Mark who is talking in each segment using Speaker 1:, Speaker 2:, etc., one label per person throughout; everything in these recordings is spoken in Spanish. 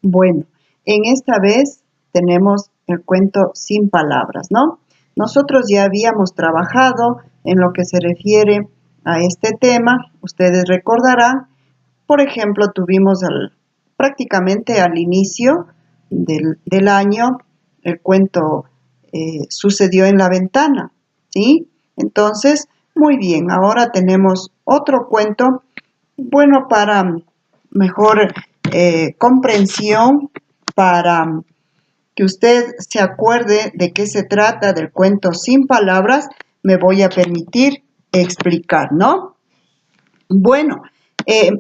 Speaker 1: Bueno, en esta vez tenemos el cuento sin palabras, ¿no? Nosotros ya habíamos trabajado en lo que se refiere a este tema. Ustedes recordarán, por ejemplo, tuvimos prácticamente al inicio del año el cuento sucedió en la ventana, ¿sí? Entonces, muy bien, ahora tenemos otro cuento, bueno, para mejor comprensión, para que usted se acuerde de qué se trata del cuento sin palabras, me voy a permitir explicar, ¿no? Bueno, eh,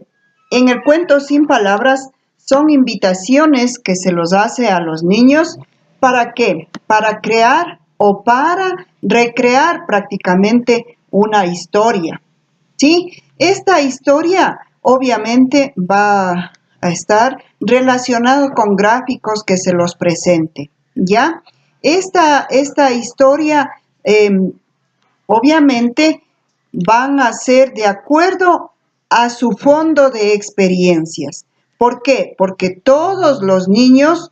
Speaker 1: en el cuento sin palabras son invitaciones que se los hace a los niños. ¿Para qué? Para crear o para recrear prácticamente una historia. ¿Sí? Esta historia obviamente va a estar relacionado con gráficos que se los presente, ¿ya? Esta historia obviamente van a ser de acuerdo a su fondo de experiencias. ¿Por qué? Porque todos los niños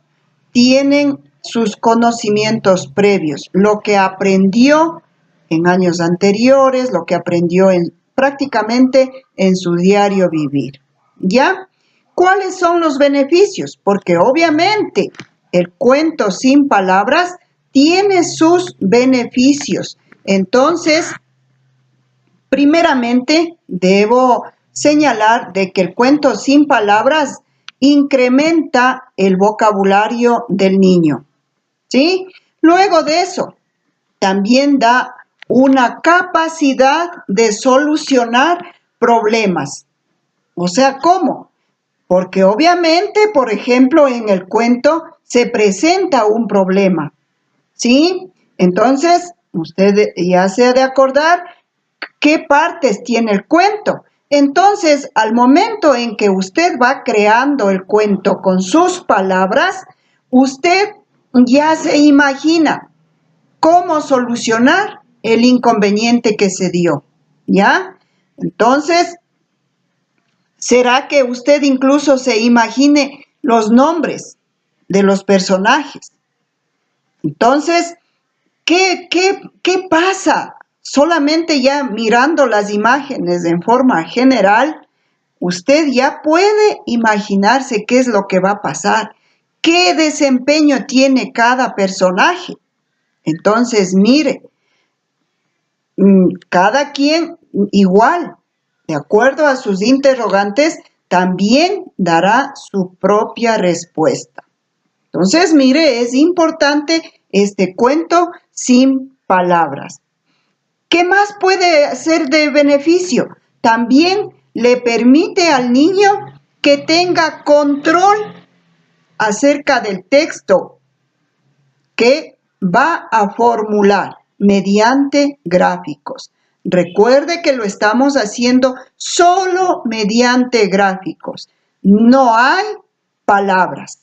Speaker 1: tienen sus conocimientos previos, lo que aprendió en años anteriores, lo que aprendió prácticamente en su diario vivir. ¿Ya? ¿Cuáles son los beneficios? Porque obviamente el cuento sin palabras tiene sus beneficios. Entonces, primeramente, debo señalar de que el cuento sin palabras incrementa el vocabulario del niño, ¿sí? Luego de eso, también da una capacidad de solucionar problemas. O sea, ¿cómo? Porque obviamente, por ejemplo, en el cuento se presenta un problema, ¿sí? Entonces, usted ya se ha de acordar qué partes tiene el cuento. Entonces, al momento en que usted va creando el cuento con sus palabras, usted ya se imagina cómo solucionar el inconveniente que se dio, ¿ya? Entonces, ¿será que usted incluso se imagine los nombres de los personajes? Entonces, ¿qué pasa? Solamente ya mirando las imágenes en forma general, usted ya puede imaginarse qué es lo que va a pasar, qué desempeño tiene cada personaje. Entonces, mire, cada quien igual, de acuerdo a sus interrogantes, también dará su propia respuesta. Entonces, mire, es importante este cuento sin palabras. ¿Qué más puede ser de beneficio? También le permite al niño que tenga control acerca del texto que va a formular mediante gráficos. Recuerde que lo estamos haciendo solo mediante gráficos. No hay palabras,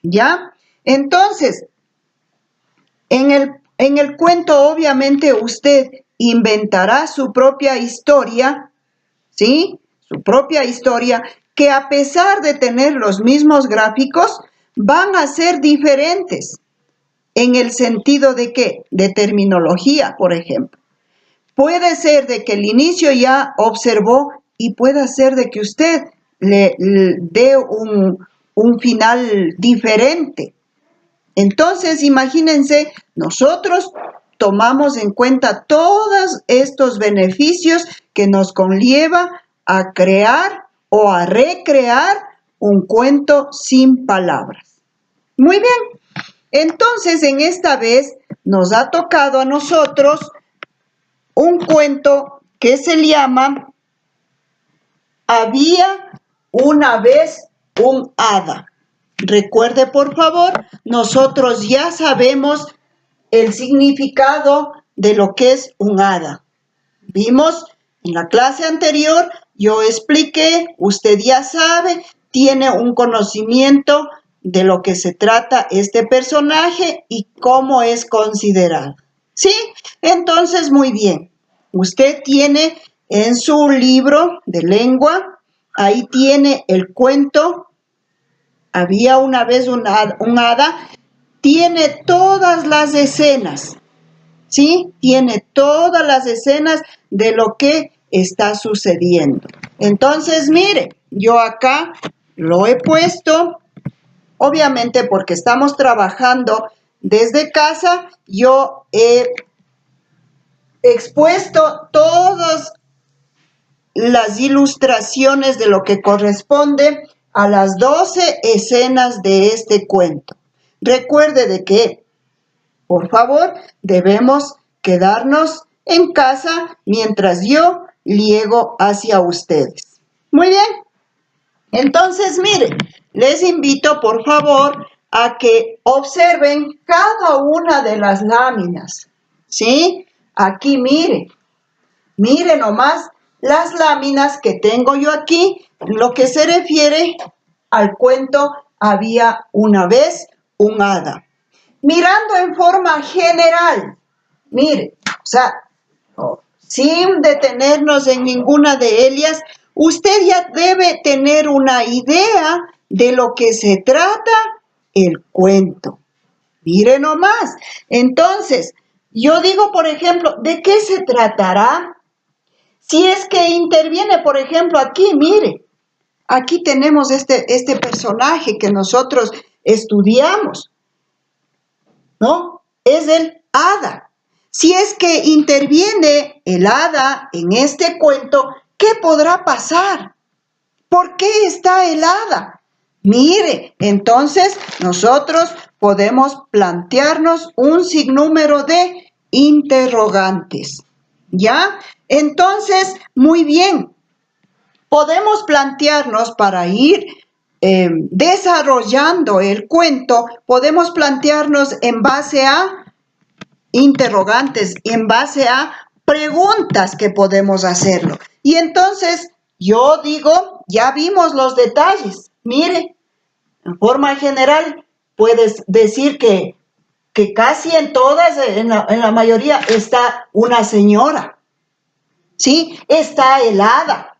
Speaker 1: ¿ya? Entonces, en el cuento obviamente usted inventará su propia historia, ¿sí? Su propia historia, que a pesar de tener los mismos gráficos, van a ser diferentes. ¿En el sentido de qué? De terminología, por ejemplo. Puede ser de que el inicio ya observó y puede ser de que usted le dé un final diferente. Entonces, imagínense, nosotros tomamos en cuenta todos estos beneficios que nos conlleva a crear o a recrear un cuento sin palabras. Muy bien. Entonces, en esta vez nos ha tocado a nosotros un cuento que se llama Había una vez un hada. Recuerde, por favor, nosotros ya sabemos el significado de lo que es un hada. Vimos en la clase anterior, yo expliqué, usted ya sabe, tiene un conocimiento de lo que se trata este personaje y cómo es considerado. ¿Sí? Entonces, muy bien. Usted tiene en su libro de lengua, ahí tiene el cuento había una vez un hada, tiene todas las escenas, ¿sí? Tiene todas las escenas de lo que está sucediendo. Entonces, mire, yo acá lo he puesto, obviamente porque estamos trabajando desde casa, yo he expuesto todas las ilustraciones de lo que corresponde a las 12 escenas de este cuento. Recuerde de que, por favor, debemos quedarnos en casa mientras yo llego hacia ustedes. Muy bien. Entonces, miren, les invito, por favor, a que observen cada una de las láminas, ¿sí? Aquí, mire nomás las láminas que tengo yo aquí, lo que se refiere al cuento Había una vez un hada. Mirando en forma general, mire, o sea, sin detenernos en ninguna de ellas, usted ya debe tener una idea de lo que se trata el cuento. Mire nomás. Entonces, yo digo, por ejemplo, ¿de qué se tratará? Si es que interviene, por ejemplo, aquí, mire, aquí tenemos este personaje que nosotros estudiamos, ¿no? Es el hada. Si es que interviene el hada en este cuento, ¿qué podrá pasar? ¿Por qué está el hada? Mire, entonces nosotros podemos plantearnos un sinnúmero de interrogantes, ¿ya? Entonces, muy bien, podemos plantearnos para ir desarrollando el cuento, podemos plantearnos en base a interrogantes, en base a preguntas que podemos hacerlo. Y entonces, yo digo, ya vimos los detalles. Mire, en forma general, puedes decir que casi en todas, en la mayoría, está una señora, ¿sí? Está el hada,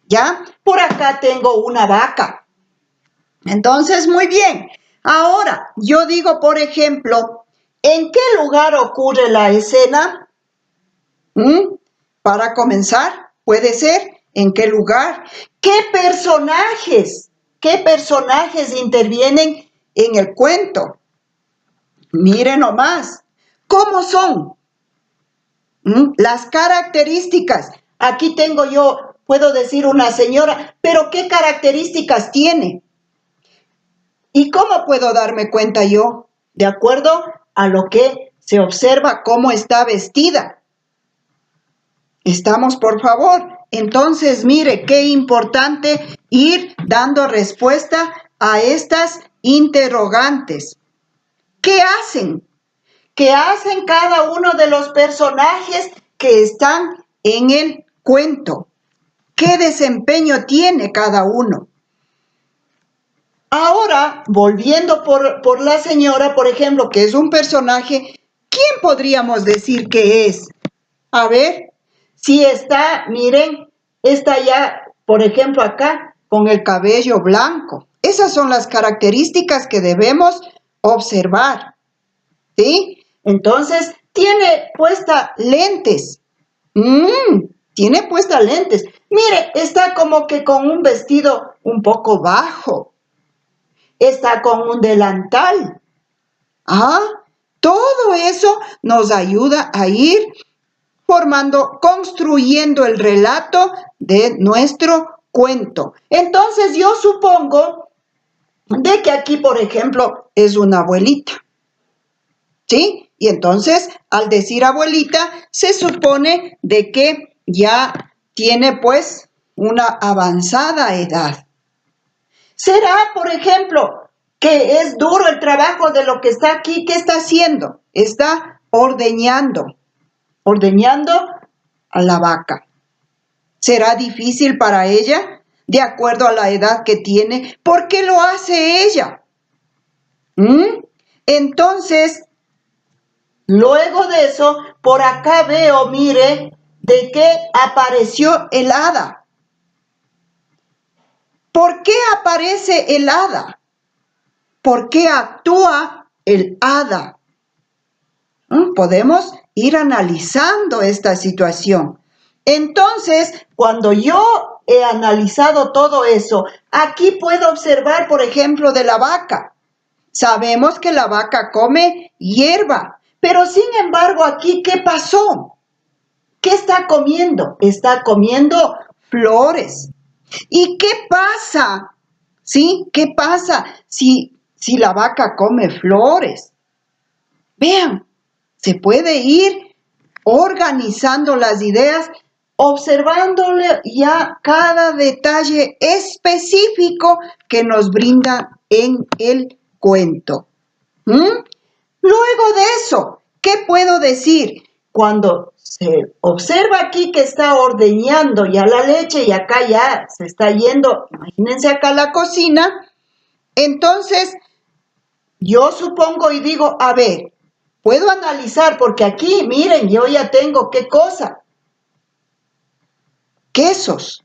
Speaker 1: ¿ya? Por acá tengo una vaca. Entonces, muy bien. Ahora, yo digo, por ejemplo, ¿en qué lugar ocurre la escena? Para comenzar, puede ser, ¿en qué lugar? ¿Qué personajes intervienen en el cuento? Miren nomás, ¿cómo son? Las características. Aquí tengo yo, puedo decir una señora, pero ¿qué características tiene? ¿Y cómo puedo darme cuenta yo? De acuerdo a lo que se observa cómo está vestida. ¿Estamos, por favor? Entonces, mire, qué importante ir dando respuesta a estas interrogantes. ¿Qué hacen? ¿Qué hacen cada uno de los personajes que están en el cuento? ¿Qué desempeño tiene cada uno? Ahora, volviendo por la señora, por ejemplo, que es un personaje, ¿quién podríamos decir que es? A ver, si está, miren, está ya, por ejemplo, acá, con el cabello blanco. Esas son las características que debemos observar, ¿sí? Entonces, tiene puesta lentes. Tiene puesta lentes. Mire, está como que con un vestido un poco bajo. Está con un delantal. Todo eso nos ayuda a ir construyendo el relato de nuestro cuento. Entonces yo supongo de que aquí, por ejemplo, es una abuelita, ¿sí? Y entonces, al decir abuelita, se supone de que ya tiene pues una avanzada edad. ¿Será, por ejemplo, que es duro el trabajo de lo que está aquí? ¿Qué está haciendo? Está ordeñando a la vaca. ¿Será difícil para ella, de acuerdo a la edad que tiene? ¿Por qué lo hace ella? Entonces, luego de eso, por acá veo, mire, de que apareció el hada. ¿Por qué aparece el hada? ¿Por qué actúa el hada? Podemos ir analizando esta situación. Entonces, cuando yo he analizado todo eso, aquí puedo observar, por ejemplo, de la vaca. Sabemos que la vaca come hierba, pero sin embargo, aquí, ¿qué pasó? ¿Qué está comiendo? Está comiendo flores. ¿Y qué pasa? ¿Sí? ¿Qué pasa si la vaca come flores? Vean, se puede ir organizando las ideas, observándole ya cada detalle específico que nos brinda en el cuento. Luego de eso, ¿qué puedo decir? Cuando se observa aquí que está ordeñando ya la leche y acá ya se está yendo, imagínense acá la cocina, entonces yo supongo y digo, a ver, puedo analizar porque aquí, miren, yo ya tengo, ¿qué cosa? Quesos.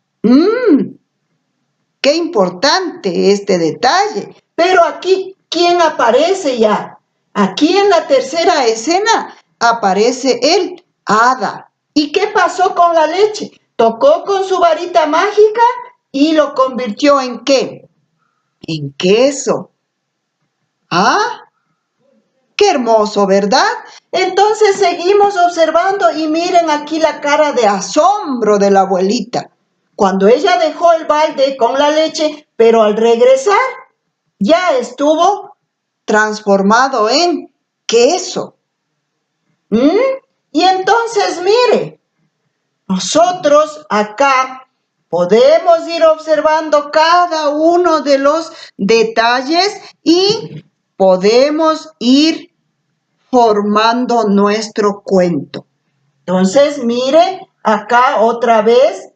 Speaker 1: Qué importante este detalle. Pero aquí, ¿quién aparece ya? Aquí en la tercera escena aparece el hada. ¿Y qué pasó con la leche? Tocó con su varita mágica y lo convirtió ¿en qué? En queso. ¿Ah? Qué hermoso, ¿verdad? Entonces seguimos observando y miren aquí la cara de asombro de la abuelita. Cuando ella dejó el balde con la leche, pero al regresar ya estuvo transformado en queso. Y entonces mire, nosotros acá podemos ir observando cada uno de los detalles y podemos ir formando nuestro cuento. Entonces, mire, acá otra vez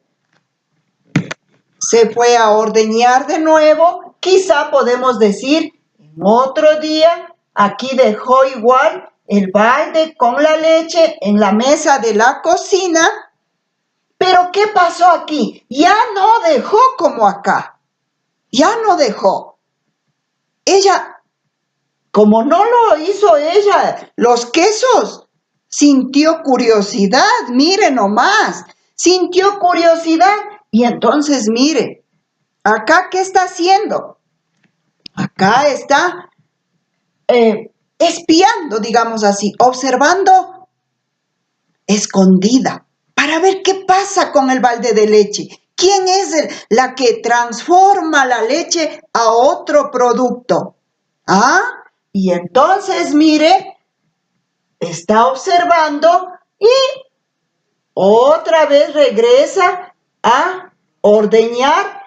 Speaker 1: se fue a ordeñar de nuevo. Quizá podemos decir, en otro día, aquí dejó igual el balde con la leche en la mesa de la cocina. Pero, ¿qué pasó aquí? Ya no dejó como acá. Ya no dejó. Ella, como no lo hizo ella, los quesos, sintió curiosidad, mire nomás, sintió curiosidad. Y entonces, mire, acá, ¿qué está haciendo? Acá está espiando, digamos así, observando escondida para ver qué pasa con el balde de leche. ¿Quién es la que transforma la leche a otro producto? ¿Ah? Y entonces, mire, está observando y otra vez regresa a ordeñar.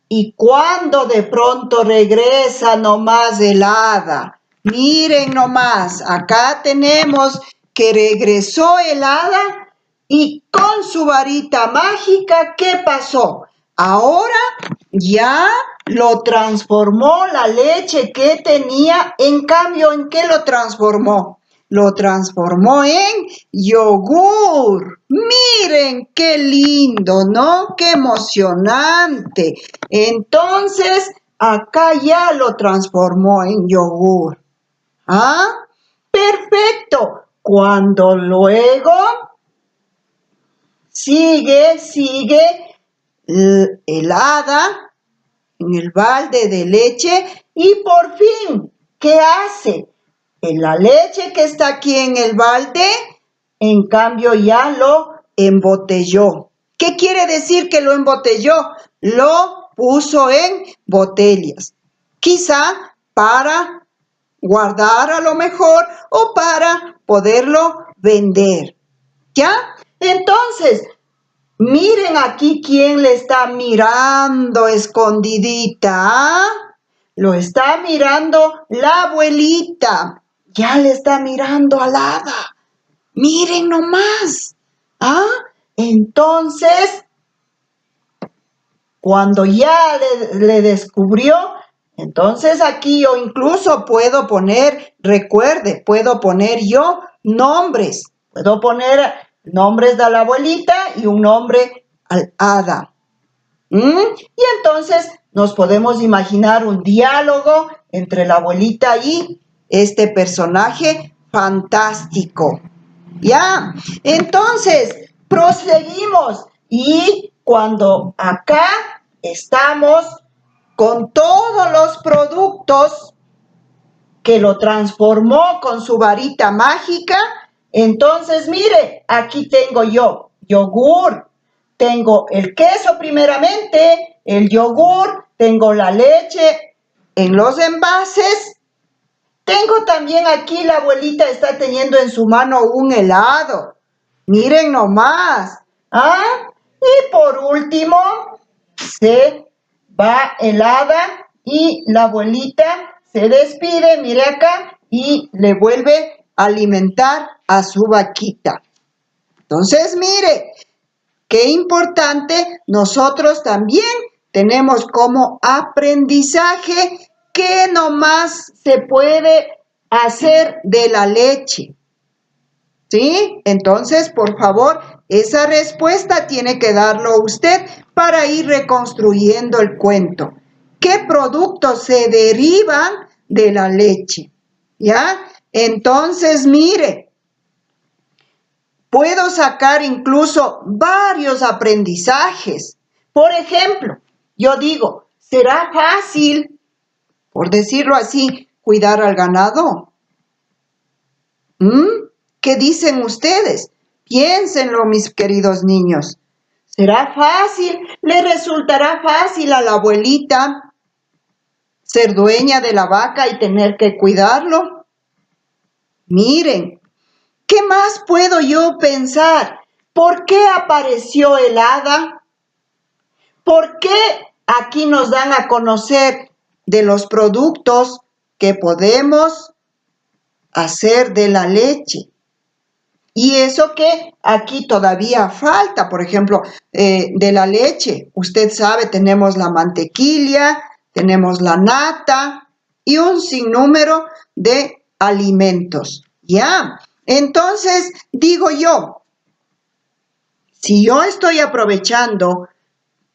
Speaker 1: Y cuando de pronto regresa nomás el hada, miren nomás, acá tenemos que regresó el hada y con su varita mágica, ¿qué pasó? Ahora ya lo transformó la leche que tenía, en cambio, ¿en qué lo transformó? Lo transformó en yogur. Miren qué lindo, ¿no? Qué emocionante. Entonces, acá ya lo transformó en yogur. ¿Ah? Perfecto. Cuando luego sigue el hada en el balde de leche y por fin, ¿qué hace? En la leche que está aquí en el balde, en cambio ya lo embotelló. ¿Qué quiere decir que lo embotelló? Lo puso en botellas. Quizá para guardar a lo mejor o para poderlo vender. ¿Ya? Entonces, miren aquí quién le está mirando escondidita. ¿Ah? Lo está mirando la abuelita. Ya le está mirando al hada. Miren nomás. ¿Ah? Entonces, cuando ya le descubrió, entonces aquí yo incluso puedo poner, recuerde, puedo poner yo nombres. Puedo poner nombres de la abuelita y un nombre al hada. Y entonces nos podemos imaginar un diálogo entre la abuelita y este personaje fantástico. ¿Ya? Entonces, proseguimos. Y cuando acá estamos con todos los productos que lo transformó con su varita mágica, entonces mire, aquí tengo yo yogur, tengo el queso primeramente, el yogur, tengo la leche en los envases, tengo también aquí, la abuelita está teniendo en su mano un helado. Miren nomás. ¿Ah? Y por último, se va helada y la abuelita se despide, mire acá, y le vuelve a alimentar a su vaquita. Entonces, mire, qué importante, nosotros también tenemos como aprendizaje qué nomás se puede hacer de la leche. ¿Sí? Entonces, por favor, esa respuesta tiene que darlo usted para ir reconstruyendo el cuento. ¿Qué productos se derivan de la leche? ¿Ya? Entonces, mire, puedo sacar incluso varios aprendizajes. Por ejemplo, yo digo, ¿será fácil, por decirlo así, cuidar al ganado? ¿Qué dicen ustedes? Piénsenlo, mis queridos niños. ¿Será fácil? ¿Le resultará fácil a la abuelita ser dueña de la vaca y tener que cuidarlo? Miren, ¿qué más puedo yo pensar? ¿Por qué apareció el hada? ¿Por qué aquí nos dan a conocer de los productos que podemos hacer de la leche? Y eso que aquí todavía falta, por ejemplo, de la leche. Usted sabe, tenemos la mantequilla, tenemos la nata y un sinnúmero de alimentos. ¿Ya? Entonces, digo yo, si yo estoy aprovechando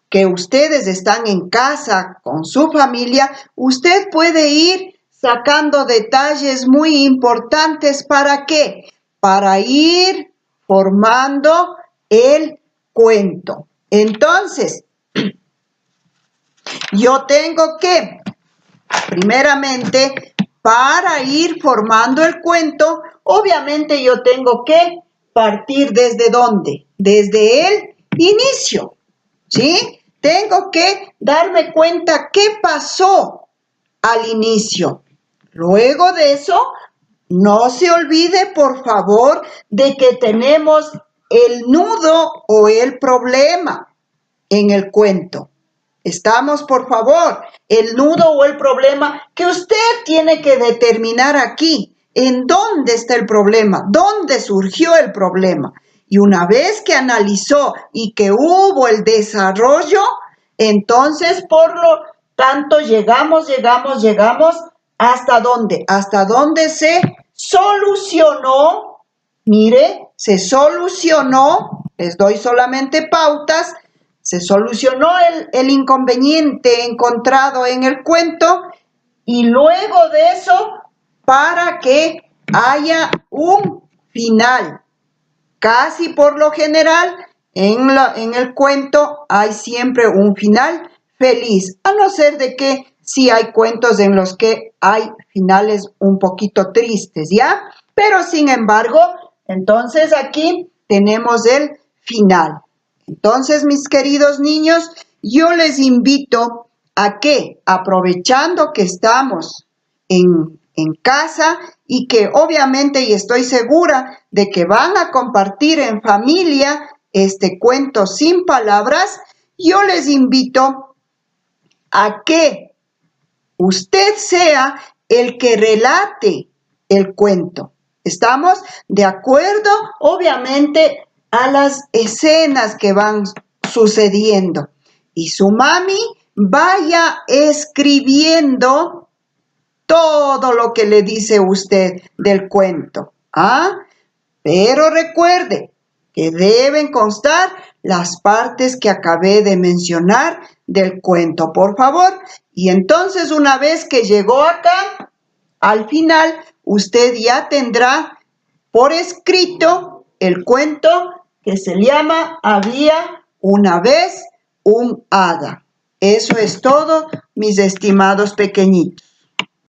Speaker 1: que ustedes están en casa con su familia, usted puede ir sacando detalles muy importantes. ¿Para qué? Para ir formando el cuento. Entonces, yo tengo que, primeramente, para ir formando el cuento, obviamente yo tengo que partir ¿desde dónde? Desde el inicio, ¿sí? Tengo que darme cuenta qué pasó al inicio. Luego de eso, no se olvide, por favor, de que tenemos el nudo o el problema en el cuento. Estamos, por favor, el nudo o el problema que usted tiene que determinar aquí. ¿En dónde está el problema? ¿Dónde surgió el problema? Y una vez que analizó y que hubo el desarrollo, entonces, por lo tanto, llegamos ¿hasta dónde? Hasta dónde se solucionó. Mire, se solucionó, les doy solamente pautas, se solucionó el inconveniente encontrado en el cuento y luego de eso, para que haya un final. Casi por lo general, en el cuento hay siempre un final feliz, a no ser de que sí hay cuentos en los que hay finales un poquito tristes, ¿ya? Pero sin embargo, entonces aquí tenemos el final. Entonces, mis queridos niños, yo les invito a que, aprovechando que estamos en casa y que obviamente, y estoy segura de que van a compartir en familia este cuento sin palabras, yo les invito a que usted sea el que relate el cuento. ¿Estamos de acuerdo? Obviamente a las escenas que van sucediendo. Y su mami vaya escribiendo todo lo que le dice usted del cuento. ¿Ah? Pero recuerde que deben constar las partes que acabé de mencionar del cuento, por favor. Y entonces una vez que llegó acá, al final, usted ya tendrá por escrito el cuento que se llama Había una vez un hada. Eso es todo, mis estimados pequeñitos.